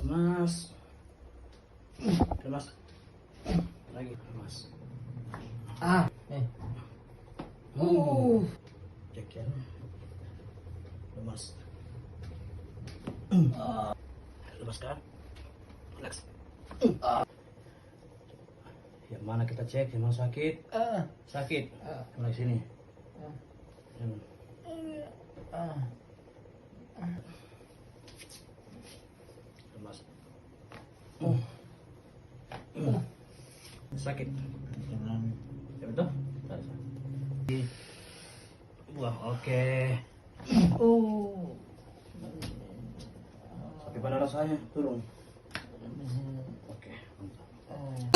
Mas. Mas. Lagi, Mas. Cek ya. Lemas. Lemas kan? Relax. Yang mana kita cek? Yang mana sakit? Sakit. Mulai sini. Lemas. Sakit. Ya betul? Wah, oke. Sampai pada rasanya turun. Oke, mantap.